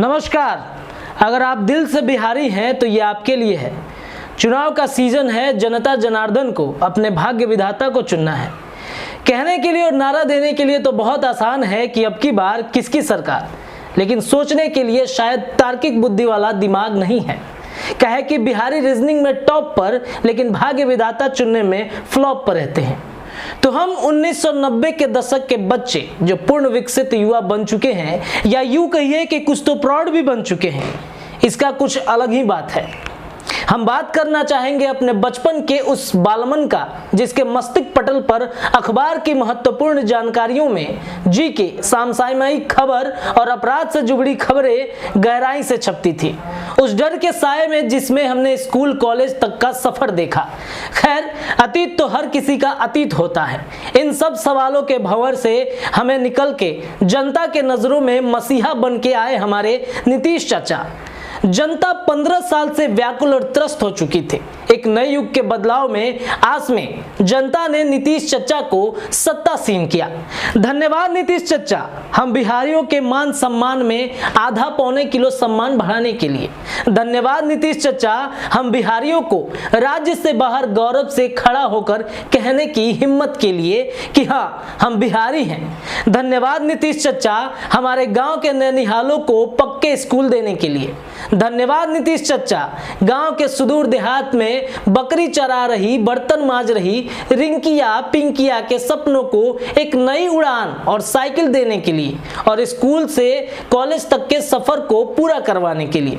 नमस्कार। अगर आप दिल से बिहारी हैं तो ये आपके लिए है। चुनाव का सीजन है, जनता जनार्दन को अपने भाग्य विधाता को चुनना है। कहने के लिए और नारा देने के लिए तो बहुत आसान है कि अब की बार किसकी सरकार, लेकिन सोचने के लिए शायद तार्किक बुद्धि वाला दिमाग नहीं है। कहे कि बिहारी रीजनिंग में टॉप पर, लेकिन भाग्य विधाता चुनने में फ्लॉप पर रहते हैं। तो हम 1990 के दशक के बच्चे जो पूर्ण विकसित युवा बन चुके हैं, या यूं कहिए कि कुछ तो प्रौढ़ भी बन चुके हैं, इसका कुछ अलग ही बात है। हम बात करना चाहेंगे अपने बचपन के उस बालमन का, जिसके मस्तिष्क पटल पर अखबार की महत्वपूर्ण जानकारियों में जीके, समसामयिक खबर और अपराध से जुड़ी खबरें गहराई से छपती थी। उस डर के साए में जिसमें हमने स्कूल कॉलेज तक का सफर देखा। खैर, अतीत तो हर किसी का अतीत होता है। इन सब सवालों के भंवर से हमें निकल के जनता के नजरों में मसीहा बन के आए हमारे नीतीश चाचा। जनता 15 साल से व्याकुल और त्रस्त हो चुकी थी। एक नए युग के बदलाव में आस में जनता ने नीतीश चचा को सत्तासीन किया। धन्यवाद नीतीश चचा, हम बिहारियों के मान सम्मान में आधा पौने किलो सम्मान बढ़ाने के लिए। धन्यवाद नीतीश चचा, हम बिहारियों को राज्य से बाहर गौरव से खड़ा होकर कहने की हिम्मत के लिए कि हाँ, हम बिहारी हैं। धन्यवाद नीतीश चचा, हमारे गांव के नैनिहालों को पक्के स्कूल देने के लिए। धन्यवाद नीतीश चचा, गांव के सुदूर देहात में बकरी चरा रही, बर्तन मांज रही रिंकिया पिंकिया के सपनों को एक नई उड़ान और साइकिल देने के लिए, और स्कूल से कॉलेज तक के सफर को पूरा करवाने के लिए।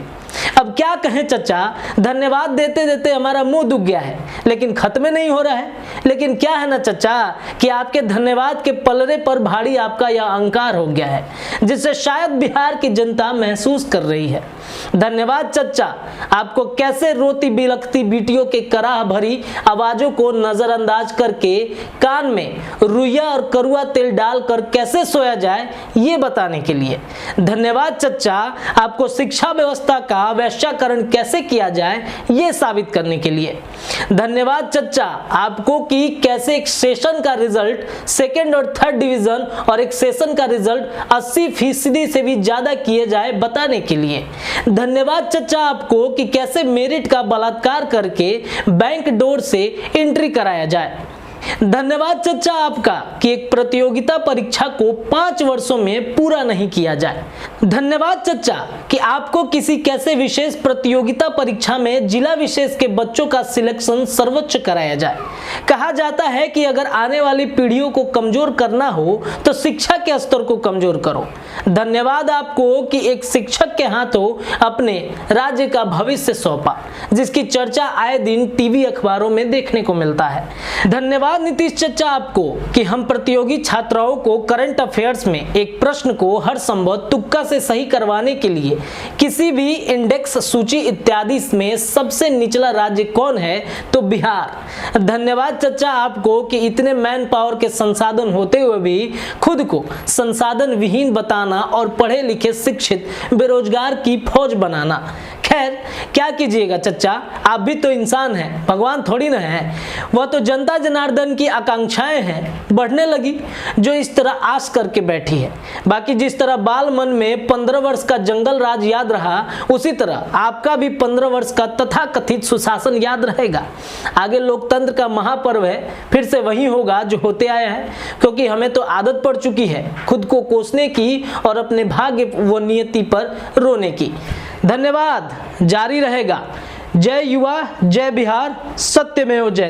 अब क्या कहें चचा, धन्यवाद देते देते हमारा मुंह दुख गया है, लेकिन खत्म नहीं हो रहा है। लेकिन क्या है ना चचा कि आपके धन्यवाद के पलड़े पर भारी आपका यह अहंकार हो गया है, जिसे शायद बिहार की जनता महसूस कर रही है। धन्यवाद चचा, आपको कैसे रोती बिलखती बीटियों के कराह भरी आवाजों को नजरअंदाज करके कान में रुइया और करुआ तेल डालकर कैसे सोया जाए, ये बताने के लिए। धन्यवाद चचा, आपको शिक्षा व्यवस्था का वैश्याकरण कैसे किया जाए, ये साबित करने के लिए। धन्यवाद चचा, आपको कि कैसे एक सेशन का रिजल्ट सेकंड और थर्ड डिवीजन और एक सेशन का रिजल्ट 80% से भी ज्यादा किए जाए, बताने के लिए। धन्यवाद चचा, आपको कि कैसे मेरिट का बलात्कार करके बैंक डोर से एंट्री कराया जाए। धन्यवाद चचा आपका कि एक प्रतियोगिता परीक्षा को 5 वर्षों में पूरा नहीं किया जाए। धन्यवाद चचा कि आपको किसी कैसे विशेष प्रतियोगिता परीक्षा में जिला विशेष के बच्चों का सिलेक्शन सर्वोच्च कराया जाए। कहा जाता है कि अगर आने वाली पीढ़ियों को कमजोर करना हो तो शिक्षा के स्तर को कमजोर करो। धन्यवाद आपको कि एक शिक्षक के हाथों अपने राज्य का भविष्य सौंपा, जिसकी चर्चा आए दिन टीवी अखबारों में देखने को मिलता है। धन्यवाद नीतीश चचा आपको कि हम प्रतियोगी छात्राओं को करंट अफेयर्स में एक प्रश्न को हर संभव तुक्का से सही करवाने के लिए किसी भी इंडेक्स सूची इत्यादि में सबसे निचला राज्य कौन है, तो बिहार। धन्यवाद चचा आपको कि इतने मैन पावर के संसाधन होते हुए भी खुद को संसाधन विहीन बताना और पढ़े लिखे शिक्षित बेरोजगार की फौज बनाना। खैर, क्या कीजिएगा चचा, आप भी तो इंसान हैं, भगवान थोड़ी ना है। वह तो जनता जनार्दन की आकांक्षाएं हैं बढ़ने लगी, जो इस तरह आस करके बैठी है। बाकी जिस तरह बाल मन में 15 वर्ष का जंगल राज याद रहा, उसी तरह आपका भी 15 वर्ष का तथाकथित सुशासन याद रहेगा। आगे लोकतंत्र का महापर्व है, फिर से वही होगा जो होते आया है, क्योंकि हमें तो आदत पड़ चुकी है खुद को कोसने की और अपने भाग्य व नियति पर रोने की। धन्यवाद जारी रहेगा। जय युवा, जय बिहार, सत्यमेव जयते।